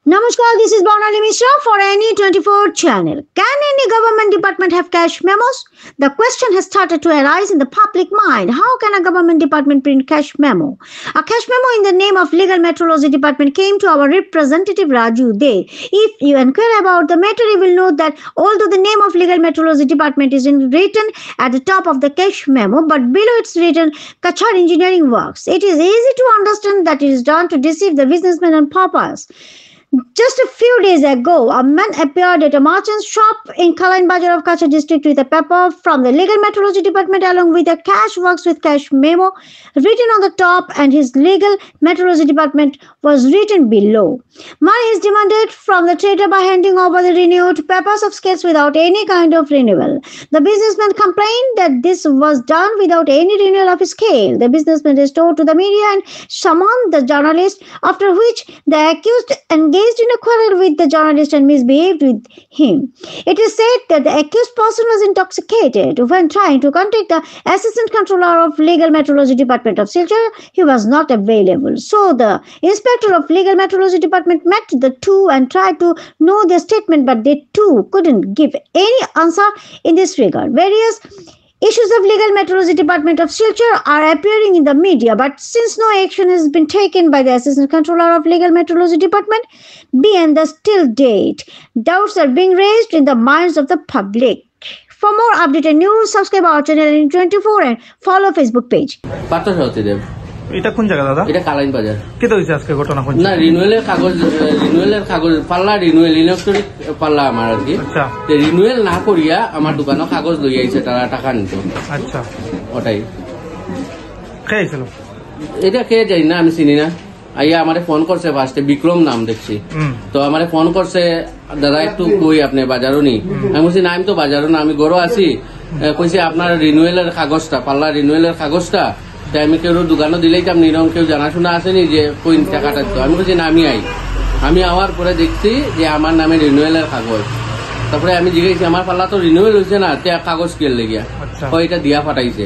Namaskar, this is Bonali Mishra for NE24 channel. Can any government department have cash memos? The question has started to arise in the public mind. How can a government department print cash memo? A cash memo in the name of Legal Metrology Department came to our representative Raju De. If you inquire about the matter, you will note that although the name of Legal Metrology Department is written at the top of the cash memo, but below it's written Kachar Engineering Works. It is easy to understand that it is done to deceive the businessman on purpose. Just a few days ago, a man appeared at a merchant's shop in Kalain Bajar of Kachar district with a paper from the Legal Metrology Department along with a cash works with cash memo written on the top, and his Legal Metrology Department was written below. Money is demanded from the trader by handing over the renewed papers of scales without any kind of renewal. The businessman complained that this was done without any renewal of his scale. The businessman restored to the media and summoned the journalist, after which the accused engaged in a quarrel with the journalist and misbehaved with him. It is said that the accused person was intoxicated. When trying to contact the Assistant Controller of Legal Metrology Department of Silchar, he was not available. So the Inspector of Legal Metrology Department met the two and tried to know their statement, but they too couldn't give any answer in this regard. Various issues of Legal Metrology Department of Silchar are appearing in the media, but since no action has been taken by the Assistant Controller of Legal Metrology Department, beyond the still date, doubts are being raised in the minds of the public. For more updated news, subscribe our channel NE24 and follow Facebook page. এটা কোন জায়গা দাদা? এটা কালাইন বাজার। কি হইছে আজকে ঘটনা কোন? না, রিনিউয়ালের কাগজ পাল্লা, রিনিউয়াল ইলেকট্রনিক পাল্লা আমার আর কি। আচ্ছা। তে রিনিউয়াল না করিয়া আমার দোকানে কাগজ লই আইছে, তারা টাকা নিত। আচ্ছা, ওটাই। কে আইছিল? এটা কে জানি না, আমি চিনি না। আইয়া আমারে ফোন করছে, ফার্স্টে বিক্রম নাম দেখছি। তো আমারে ফোন করছে, দাদা একটু কই আপনি বাজারও নি? আমি বলছি না, আমি তো বাজারও না, আমি ঘরও আছি। কইছে আপনার রিনিউয়ালের কাগজটা, পাল্লা রিনিউয়ালের কাগজটা আমি কেউ দোকানও দিলেইতাম, নিরম কেউ জানাশোনা আসেনি যে কই টাকাটা। তো আমি বলছি না, আমি আওয়ার পরে দেখছি যে আমার নামে রিনিউয়ালের কাগজ। তারপরে আমি জিজ্ঞেস আমার পাল্লা তো রিনিউয়াল হয়েছে না, কাগজ কে লেগিয়া এটা দিয়া ফাটাইছে।